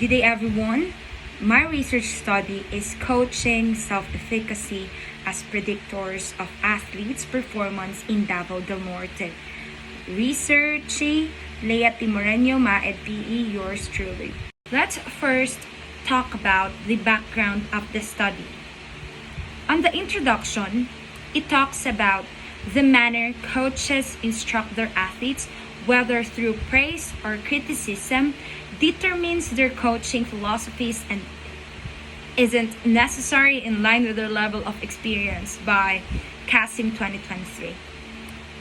Good day, everyone. My research study is coaching self-efficacy as predictors of athletes' performance in Davao del Norte. Researchy, Lea Timoreño, Maed PE, yours truly. Let's first talk about the background of the study. On the introduction, it talks about the manner coaches instruct their athletes, whether through praise or criticism, determines their coaching philosophies and isn't necessarily in line with their level of experience by Kasim 2023.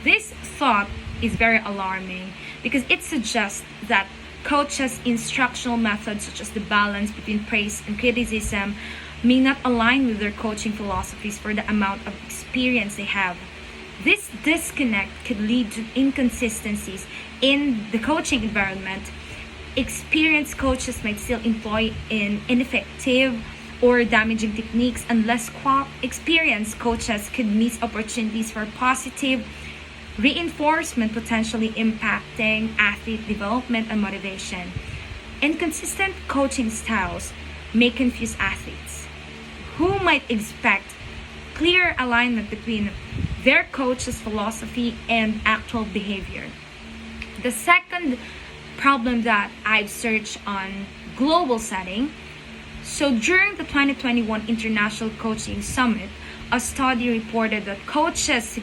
This thought is very alarming because it suggests that coaches' instructional methods, such as the balance between praise and criticism, may not align with their coaching philosophies for the amount of experience they have. This disconnect could lead to inconsistencies in the coaching environment. Experienced coaches might still employ ineffective or damaging techniques, and less experienced coaches could miss opportunities for positive reinforcement, potentially impacting athlete development and motivation. Inconsistent coaching styles may confuse athletes, who might expect clear alignment between their coach's philosophy and actual behavior. The second problem that I've searched on global setting, so during the 2021 International Coaching Summit, a study reported that coaches'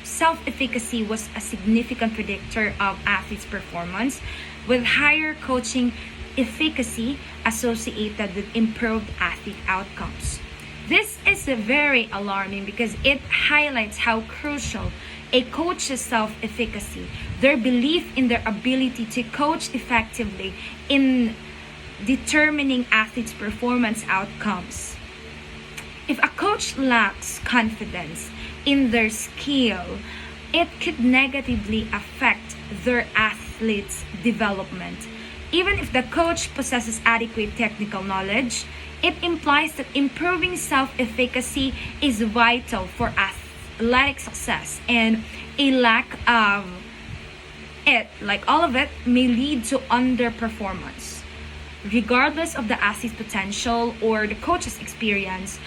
self-efficacy was a significant predictor of athletes' performance, with higher coaching efficacy associated with improved athlete outcomes. This is very alarming because it highlights how crucial a coach's self-efficacy, their belief in their ability to coach effectively in determining athletes' performance outcomes. If a coach lacks confidence in their skill, it could negatively affect their athletes' development. Even if the coach possesses adequate technical knowledge, it implies that improving self-efficacy is vital for athletic success, and a lack of it, like all of it, may lead to underperformance. Regardless of the athlete's potential or the coach's experience,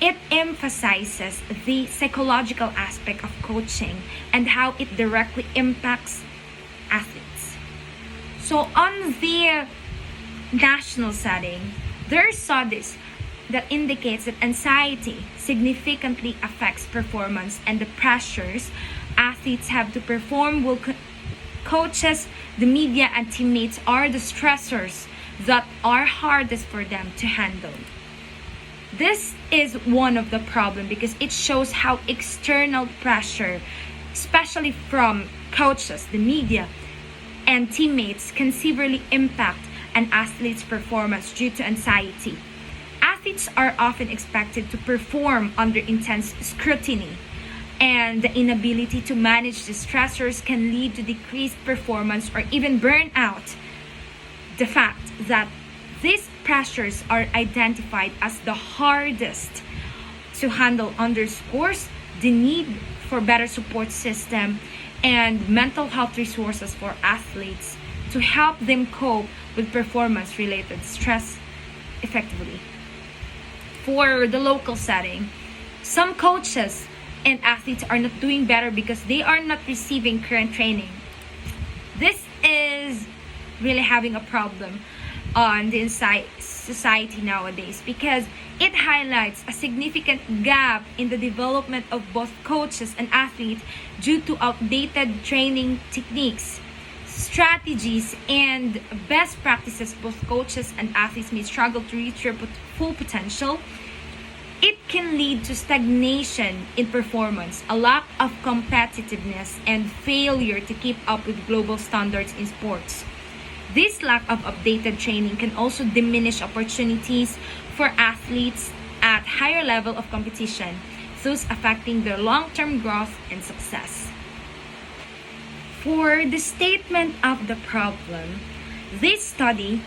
it emphasizes the psychological aspect of coaching and how it directly impacts athletes. So on the national setting, there are studies that indicates that anxiety significantly affects performance, and the pressures athletes have to perform will coaches, the media, and teammates are the stressors that are hardest for them to handle. This is one of the problems because it shows how external pressure, especially from coaches, the media, and teammates, can severely impact an athlete's performance due to anxiety. Athletes are often expected to perform under intense scrutiny, and the inability to manage the stressors can lead to decreased performance or even burnout. The fact that these pressures are identified as the hardest to handle underscores the need for better support system and mental health resources for athletes to help them cope with performance-related stress effectively. For the local setting, some coaches and athletes are not doing better because they are not receiving current training. This is really having a problem on the society nowadays because it highlights a significant gap in the development of both coaches and athletes due to outdated training techniques, strategies, and best practices. Both coaches and athletes may struggle to reach their full potential. It can lead to stagnation in performance, a lack of competitiveness, and failure to keep up with global standards in sports. This lack of updated training can also diminish opportunities for athletes at higher level of competition, thus affecting their long-term growth and success. For the statement of the problem, this study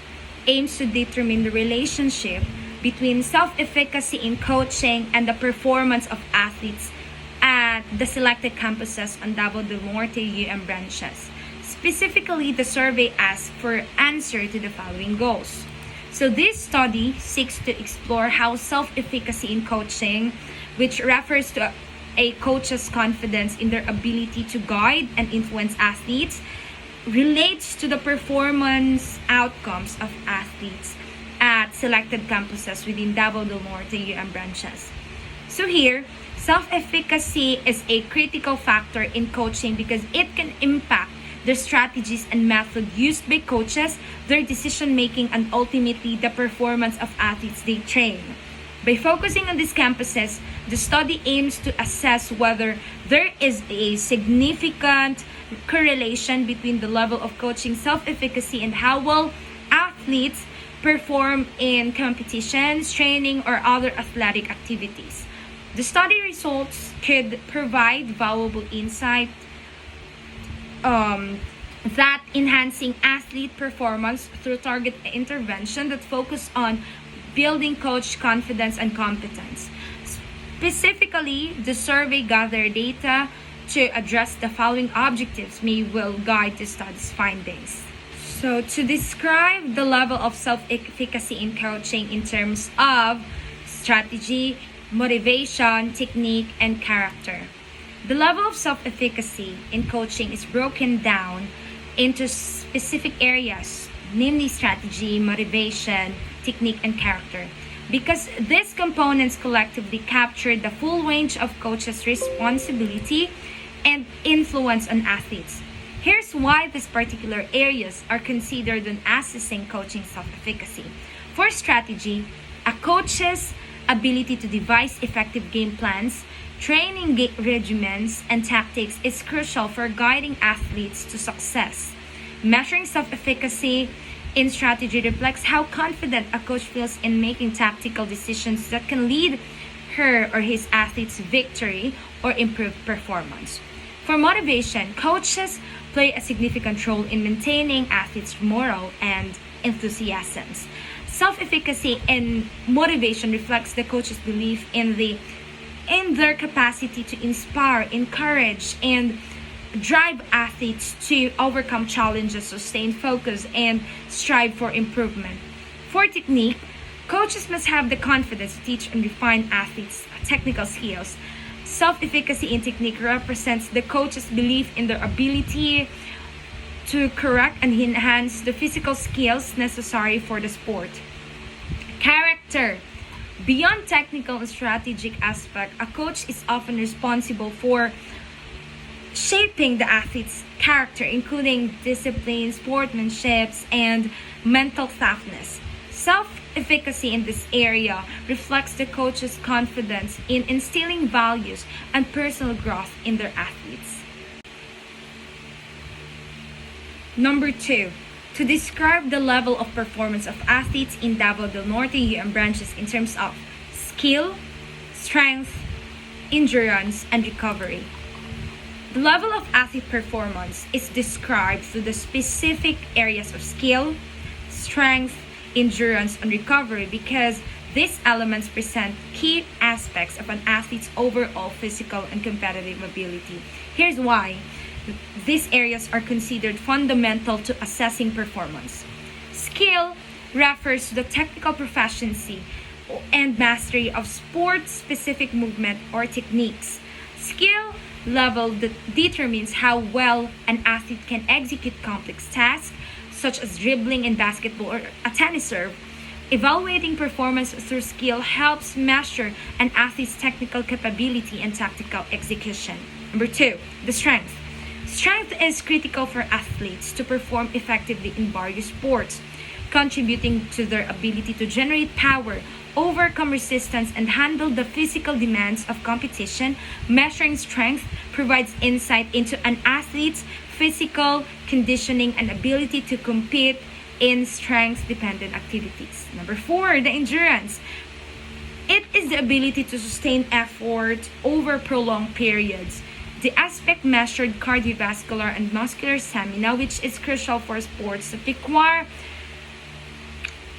aims to determine the relationship between self-efficacy in coaching and the performance of athletes at the selected campuses on Davao del Norte UM branches. Specifically, the survey asked for answer to the following goals. So this study seeks to explore how self-efficacy in coaching, which refers to a coach's confidence in their ability to guide and influence athletes, relates to the performance outcomes of athletes at selected campuses within Davao del Norte UM branches. So here, self-efficacy is a critical factor in coaching because it can impact the strategies and method used by coaches, their decision-making, and ultimately the performance of athletes they train. By focusing on these campuses, the study aims to assess whether there is a significant correlation between the level of coaching self-efficacy and how well athletes perform in competitions, training, or other athletic activities. The study results could provide valuable insight that enhancing athlete performance through target intervention that focus on building coach confidence and competence. Specifically, the survey gathered data to address the following objectives may will guide the study's findings. So to describe the level of self-efficacy in coaching in terms of strategy, motivation, technique, and character. The level of self-efficacy in coaching is broken down into specific areas, namely strategy, motivation, technique, and character. Because these components collectively capture the full range of coaches' responsibility and influence on athletes. Here's why these particular areas are considered when assessing coaching self-efficacy. For strategy, a coach's ability to devise effective game plans, training regimens, and tactics is crucial for guiding athletes to success. Measuring self-efficacy in strategy reflects how confident a coach feels in making tactical decisions that can lead her or his athletes' victory or improved performance. For motivation, coaches play a significant role in maintaining athletes' morale and enthusiasm. Self-efficacy and motivation reflects the coach's belief in their capacity to inspire, encourage, and drive athletes to overcome challenges, sustain focus, and strive for improvement. For technique, coaches must have the confidence to teach and refine athletes' technical skills. Self-efficacy in technique represents the coach's belief in their ability to correct and enhance the physical skills necessary for the sport. Character. Beyond technical and strategic aspect, a coach is often responsible for shaping the athlete's character, including discipline, sportsmanship, and mental toughness. Self-efficacy in this area reflects the coach's confidence in instilling values and personal growth in their athletes. Number 2. To describe the level of performance of athletes in Davao del Norte UM branches in terms of skill, strength, endurance, and recovery. The level of athlete performance is described through the specific areas of skill, strength, endurance, and recovery because these elements present key aspects of an athlete's overall physical and competitive ability. Here's why. These areas are considered fundamental to assessing performance. Skill refers to the technical proficiency and mastery of sport-specific movement or techniques. Skill level determines how well an athlete can execute complex tasks, such as dribbling in basketball or a tennis serve. Evaluating performance through skill helps measure an athlete's technical capability and tactical execution. Number 2, the strength. Strength is critical for athletes to perform effectively in various sports, contributing to their ability to generate power, overcome resistance, and handle the physical demands of competition. Measuring strength provides insight into an athlete's physical conditioning and ability to compete in strength-dependent activities. Number 4, the endurance. It is the ability to sustain effort over prolonged periods. The aspect measured cardiovascular and muscular stamina, which is crucial for sports that require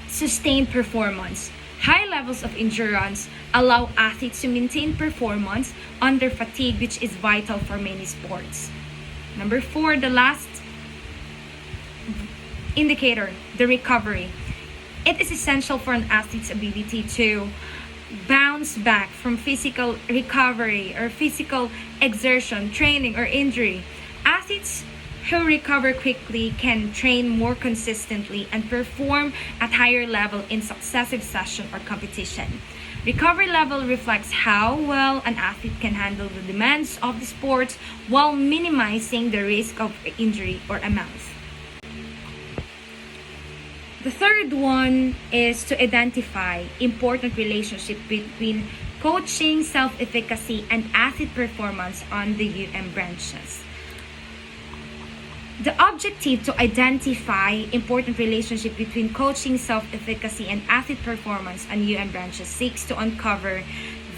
sustained performance. High levels of endurance allow athletes to maintain performance under fatigue, which is vital for many sports. Number 4, the last indicator, the recovery. It is essential for an athlete's ability to bounce back from physical recovery or physical exertion, training, or injury. Athletes who recover quickly can train more consistently and perform at higher level in successive session or competition. Recovery level reflects how well an athlete can handle the demands of the sport while minimizing the risk of injury or MS. The third one is to identify important relationship between coaching, self-efficacy, and athlete performance on the UM branches. The objective to identify important relationship between coaching, self-efficacy, and athlete performance on UM branches seeks to uncover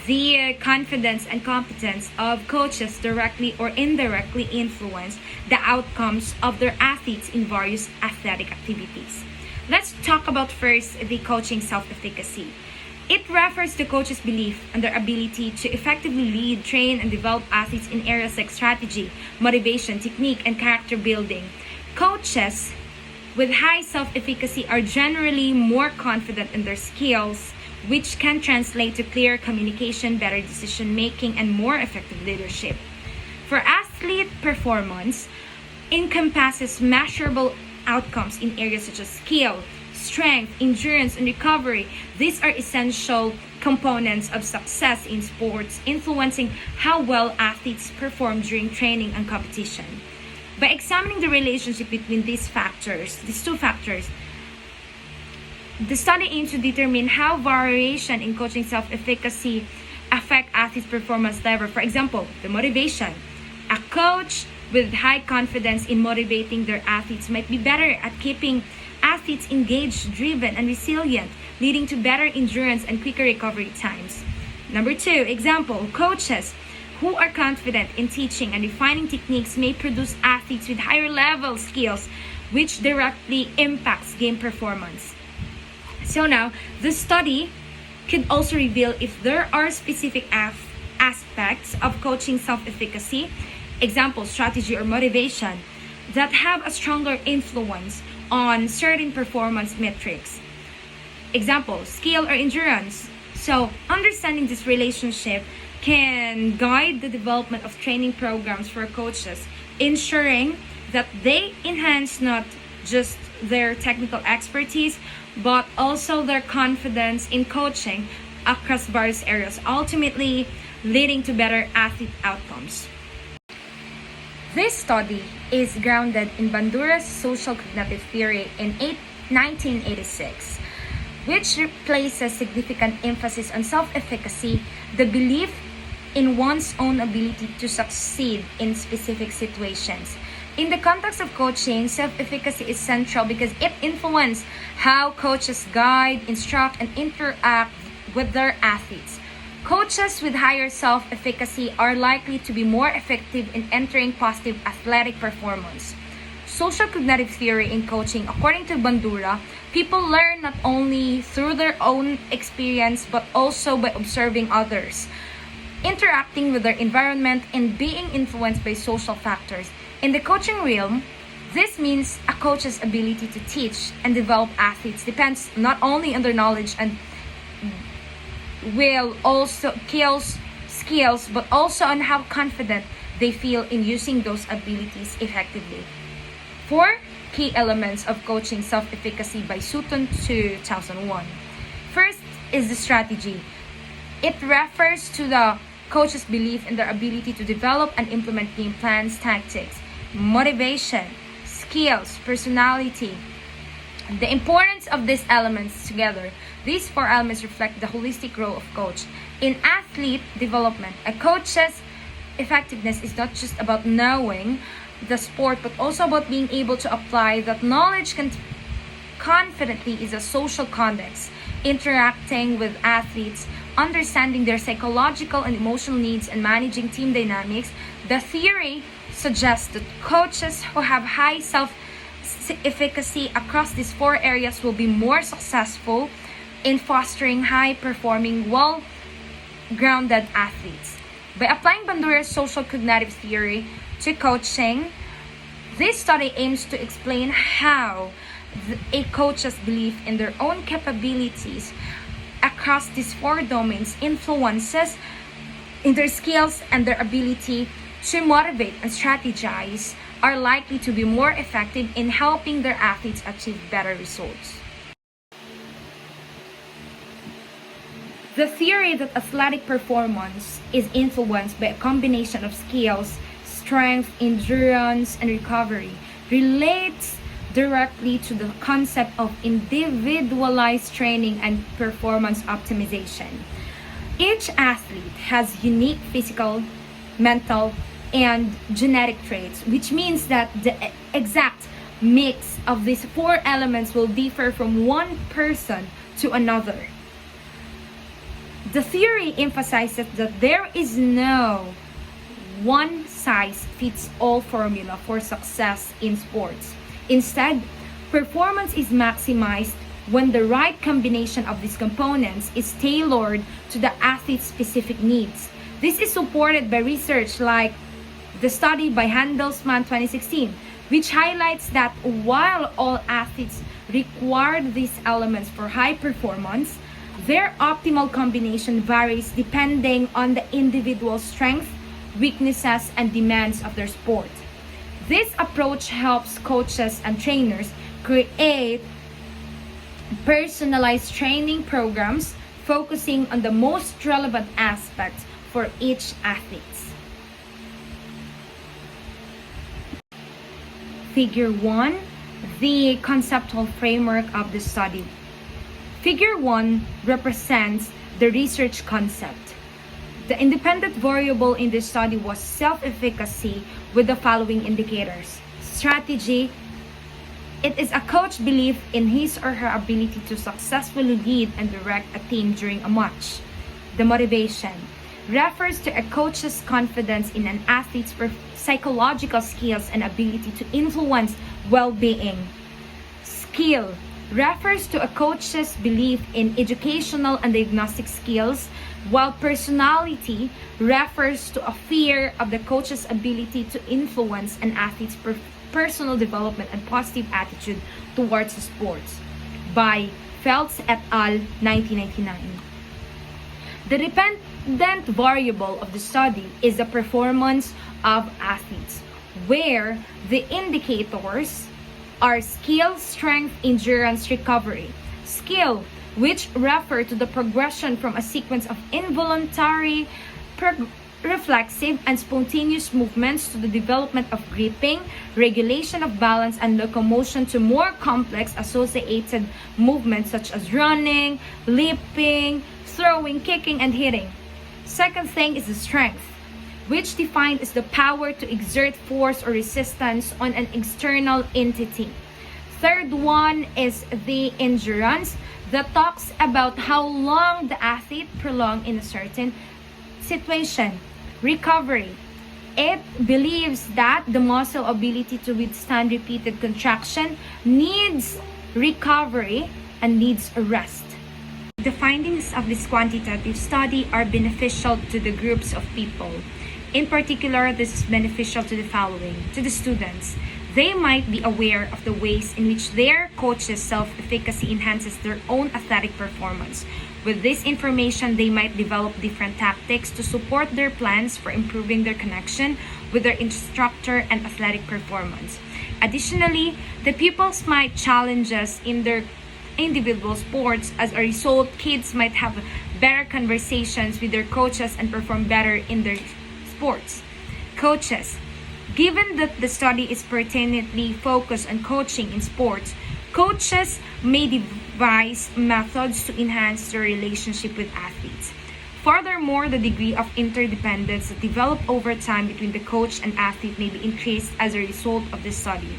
the confidence and competence of coaches directly or indirectly influence the outcomes of their athletes in various athletic activities. Let's talk about first the coaching self-efficacy. It refers to coaches' belief and their ability to effectively lead, train, and develop athletes in areas like strategy, motivation, technique, and character building. Coaches with high self-efficacy are generally more confident in their skills, which can translate to clear communication, better decision-making, and more effective leadership. For athlete performance, encompasses measurable outcomes in areas such as skill, strength, endurance, and recovery. These are essential components of success in sports, influencing how well athletes perform during training and competition. By examining the relationship between these two factors, the study aims to determine how variation in coaching self-efficacy affect athletes' performance level. For example, the motivation. A coach with high confidence in motivating their athletes might be better at keeping athletes engaged, driven, and resilient, leading to better endurance and quicker recovery times. Number 2, example, coaches who are confident in teaching and refining techniques may produce athletes with higher level skills, which directly impacts game performance. So now, the study could also reveal if there are specific aspects of coaching self-efficacy, example, strategy or motivation, that have a stronger influence on certain performance metrics. Example, skill or endurance. So, understanding this relationship can guide the development of training programs for coaches, ensuring that they enhance not just their technical expertise, but also their confidence in coaching across various areas, ultimately leading to better athlete outcomes. This study is grounded in Bandura's social cognitive theory in 1986, which places significant emphasis on self-efficacy, the belief in one's own ability to succeed in specific situations. In the context of coaching, self-efficacy is central because it influences how coaches guide, instruct, and interact with their athletes. Coaches with higher self-efficacy are likely to be more effective in entering positive athletic performance. Social cognitive theory in coaching, according to Bandura, people learn not only through their own experience but also by observing others, interacting with their environment, and being influenced by social factors. In the coaching realm, this means a coach's ability to teach and develop athletes depends not only on their knowledge and will also skills, but also on how confident they feel in using those abilities effectively. 4 key elements of coaching self-efficacy by Sutton 2001. First is the strategy. It refers to the coach's belief in their ability to develop and implement game plans, tactics, motivation, skills, personality. The importance of these elements together. These 4 elements reflect the holistic role of coach. In athlete development, a coach's effectiveness is not just about knowing the sport, but also about being able to apply that knowledge confidently is a social context, interacting with athletes, understanding their psychological and emotional needs, and managing team dynamics. The theory suggests that coaches who have high self-efficacy across these 4 areas will be more successful in fostering high-performing, well-grounded athletes. By applying Bandura's social cognitive theory to coaching, this study aims to explain how a coach's belief in their own capabilities across these four domains influences in their skills and their ability to motivate and strategize are likely to be more effective in helping their athletes achieve better results. The theory that athletic performance is influenced by a combination of skills, strength, endurance, and recovery relates directly to the concept of individualized training and performance optimization. Each athlete has unique physical, mental, and genetic traits, which means that the exact mix of these four elements will differ from one person to another. The theory emphasizes that there is no one size fits all formula for success in sports. Instead, performance is maximized when the right combination of these components is tailored to the athlete's specific needs. This is supported by research like the study by Handelsman 2016, which highlights that while all athletes require these elements for high performance, their optimal combination varies depending on the individual's strengths, weaknesses, and demands of their sport. This approach helps coaches and trainers create personalized training programs focusing on the most relevant aspects for each athlete. Figure 1, the conceptual framework of the study. Figure 1 represents the research concept. The independent variable in this study was self-efficacy with the following indicators. Strategy. It is a coach's belief in his or her ability to successfully lead and direct a team during a match. The motivation refers to a coach's confidence in an athlete's psychological skills and ability to influence well-being. Skill refers to a coach's belief in educational and diagnostic skills, while personality refers to a fear of the coach's ability to influence an athlete's personal development and positive attitude towards the sports. By Phelps et al. 1999. The dependent variable of the study is the performance of athletes, where the indicators are skill, strength, endurance, recovery. Skill, which refer to the progression from a sequence of involuntary, reflexive, and spontaneous movements to the development of gripping, regulation of balance, and locomotion to more complex associated movements such as running, leaping, throwing, kicking, and hitting. Second thing is the strength, which defined as the power to exert force or resistance on an external entity. Third one is the endurance that talks about how long the athlete prolonged in a certain situation. Recovery. It believes that the muscle ability to withstand repeated contraction needs recovery and needs a rest. The findings of this quantitative study are beneficial to the groups of people. In particular, this is beneficial to the following: to the students. They might be aware of the ways in which their coach's self-efficacy enhances their own athletic performance. With this information, they might develop different tactics to support their plans for improving their connection with their instructor and athletic performance. Additionally, the pupils might challenges in their individual sports. As a result, kids might have better conversations with their coaches and perform better in their sports. Coaches. Given that the study is pertinently focused on coaching in sports, coaches may devise methods to enhance their relationship with athletes. Furthermore, the degree of interdependence that develops over time between the coach and athlete may be increased as a result of this study.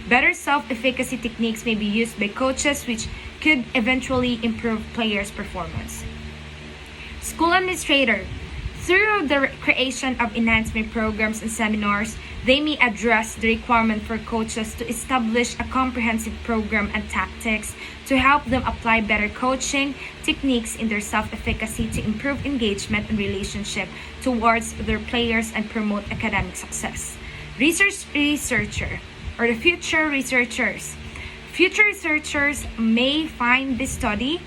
Better self-efficacy techniques may be used by coaches, which could eventually improve players' performance. School administrator. Through the creation of enhancement programs and seminars, they may address the requirement for coaches to establish a comprehensive program and tactics to help them apply better coaching techniques in their self-efficacy to improve engagement and relationship towards their players and promote academic success. Researcher or the future researchers. Future researchers may find this study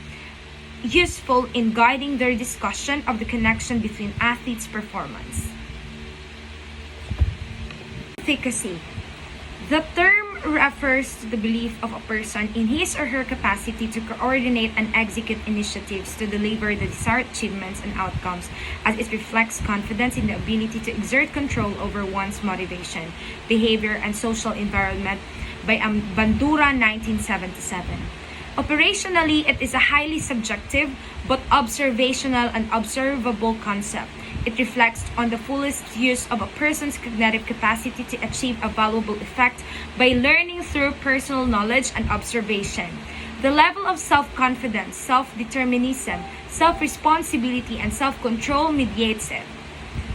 useful in guiding their discussion of the connection between athletes' performance. Efficacy. The term refers to the belief of a person in his or her capacity to coordinate and execute initiatives to deliver the desired achievements and outcomes, as it reflects confidence in the ability to exert control over one's motivation, behavior, and social environment by Bandura 1977. Operationally, it is a highly subjective but observational and observable concept. It reflects on the fullest use of a person's cognitive capacity to achieve a valuable effect by learning through personal knowledge and observation. The level of self-confidence, self-determinism, self-responsibility, and self-control mediates it.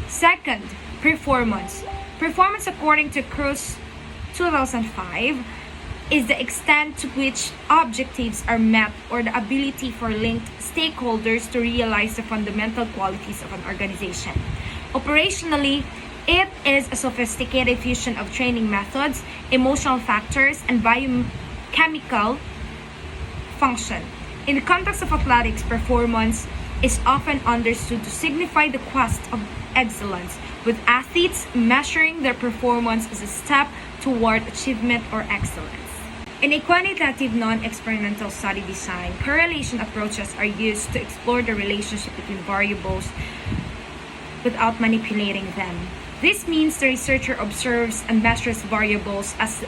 Second, performance. Performance, according to Cruz 2005, is the extent to which objectives are met or the ability for linked stakeholders to realize the fundamental qualities of an organization. Operationally, it is a sophisticated fusion of training methods, emotional factors, and biochemical function. In the context of athletics, performance is often understood to signify the quest of excellence, with athletes measuring their performance as a step toward achievement or excellence. In a quantitative non-experimental study design, correlation approaches are used to explore the relationship between variables without manipulating them. This means the researcher observes and measures variables as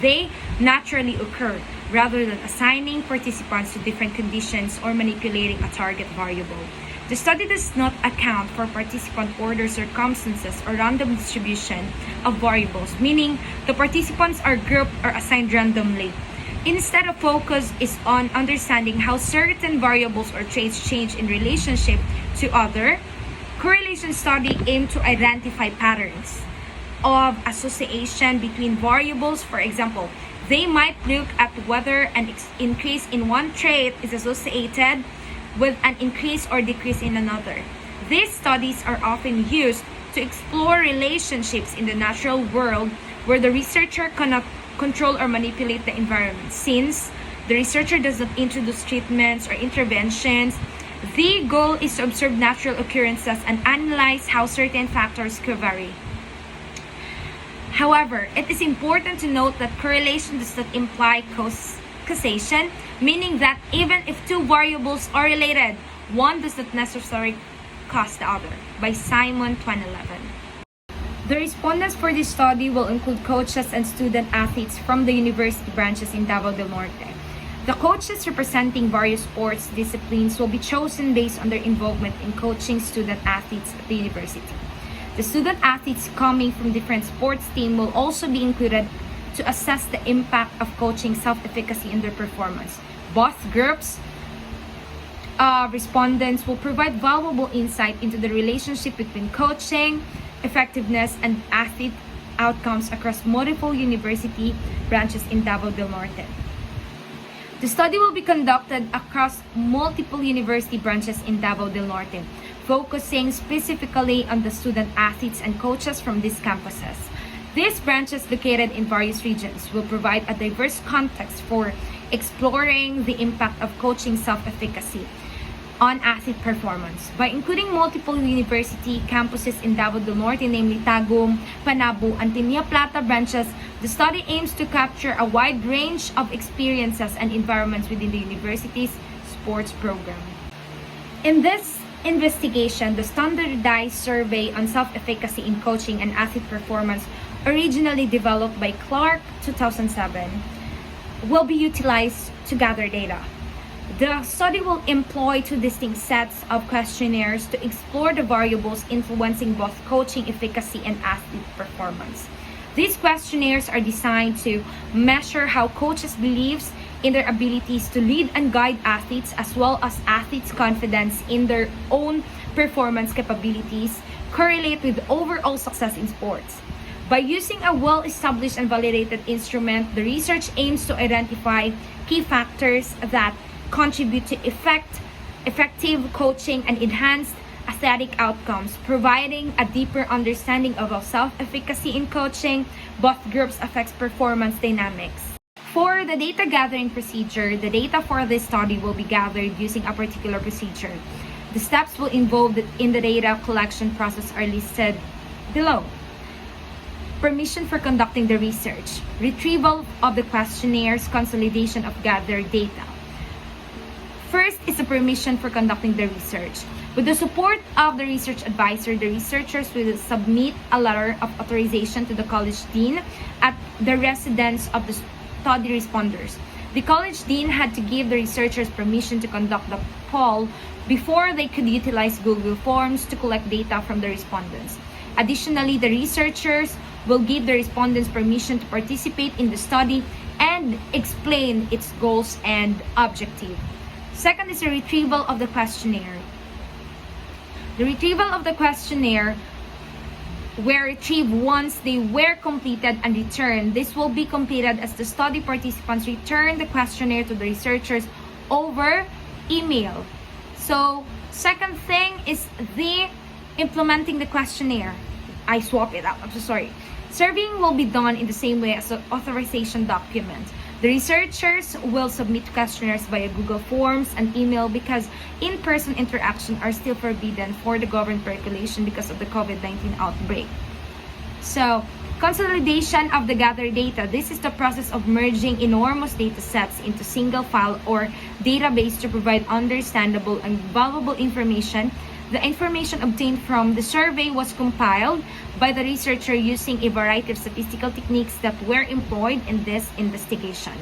they naturally occur, rather than assigning participants to different conditions or manipulating a target variable. The study does not account for participant order circumstances or random distribution of variables, meaning the participants are grouped or assigned randomly. Instead, the focus is on understanding how certain variables or traits change in relationship to other. Correlation study aim to identify patterns of association between variables. For example, they might look at whether an increase in one trait is associated with an increase or decrease in another. These studies are often used to explore relationships in the natural world where the researcher cannot control or manipulate the environment. Since the researcher does not introduce treatments or interventions, the goal is to observe natural occurrences and analyze how certain factors could vary. However, it is important to note that correlation does not imply causation, meaning that even if two variables are related, one does not necessarily cause the other. By Simon 2011. The respondents for this study will include coaches and student athletes from the university branches in Davao del Norte. The coaches representing various sports disciplines will be chosen based on their involvement in coaching student athletes at the university. The student athletes coming from different sports teams will also be included to assess the impact of coaching self-efficacy in their performance. Both groups respondents will provide valuable insight into the relationship between coaching, effectiveness, and athlete outcomes across multiple university branches in Davao del Norte. The study will be conducted across multiple university branches in Davao del Norte, focusing specifically on the student athletes and coaches from these campuses. These branches, located in various regions, will provide a diverse context for exploring the impact of coaching self-efficacy on athlete performance. By including multiple university campuses in Davao del Norte, namely Tagum, Panabo, and Tinea Plata branches, the study aims to capture a wide range of experiences and environments within the university's sports program. In this investigation, the standardized survey on self-efficacy in coaching and athlete performance, originally developed by Clark 2007, will be utilized to gather data. The study will employ two distinct sets of questionnaires to explore the variables influencing both coaching efficacy and athlete performance. These questionnaires are designed to measure how coaches' beliefs in their abilities to lead and guide athletes, as well as athletes' confidence in their own performance capabilities, correlate with overall success in sports. By using a well-established and validated instrument, the research aims to identify key factors that contribute to effective coaching and enhanced athletic outcomes, providing a deeper understanding of how self-efficacy in coaching both groups affects performance dynamics. For the data gathering procedure, the data for this study will be gathered using a particular procedure. The steps will involve in the data collection process are listed below. Permission for conducting the research, retrieval of the questionnaires, consolidation of gathered data. First is the permission for conducting the research. With the support of the research advisor, the researchers will submit a letter of authorization to the college dean at the residence of the study responders. The college dean had to give the researchers permission to conduct the poll before they could utilize Google Forms to collect data from the respondents. Additionally, the researchers will give the respondents permission to participate in the study and explain its goals and objective. Second is the retrieval of the questionnaire. The retrieval of the questionnaire were retrieved once they were completed and returned. This will be completed as the study participants return the questionnaire to the researchers over email. So, second thing is the implementing the questionnaire. I swap it out. I'm so sorry. Surveying will be done in the same way as the authorization document. The researchers will submit questionnaires via Google Forms and email because in-person interaction are still forbidden for the government regulation because of the COVID-19 outbreak. So, consolidation of the gathered data. This is the process of merging enormous data sets into single file or database to provide understandable and valuable information. The information obtained from the survey was compiled by the researcher using a variety of statistical techniques that were employed in this investigation.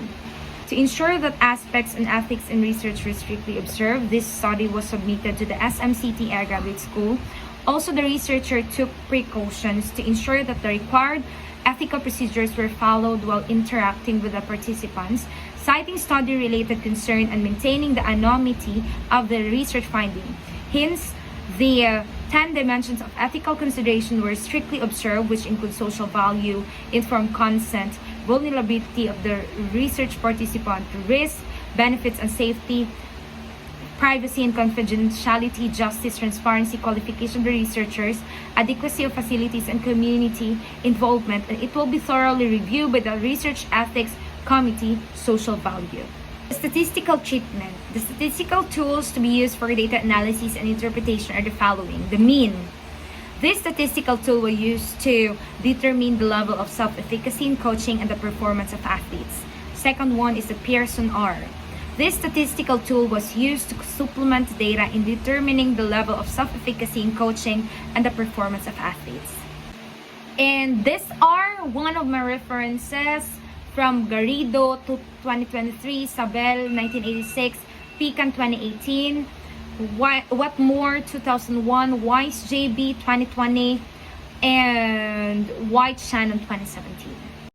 To ensure that aspects and ethics in research were strictly observed, this study was submitted to the SMCTI Graduate School. Also, the researcher took precautions to ensure that the required ethical procedures were followed while interacting with the participants, citing study-related concern and maintaining the anonymity of the research finding. Hence, the 10 dimensions of ethical consideration were strictly observed, which include social value, informed consent, vulnerability of the research participant, risk, benefits and safety, privacy and confidentiality, justice, transparency, qualification of the researchers, adequacy of facilities, and community involvement. And it will be thoroughly reviewed by the Research Ethics Committee, social value. Statistical treatment. The statistical tools to be used for data analysis and interpretation are the following. The mean. This statistical tool will use to determine the level of self-efficacy in coaching and the performance of athletes. Second one is the Pearson R. This statistical tool was used to supplement data in determining the level of self-efficacy in coaching and the performance of athletes. And these are one of my references from Garrido to 2023, Sabel 1986, Pecan 2018, What More 2001, Weiss JB 2020, and White Shannon 2017.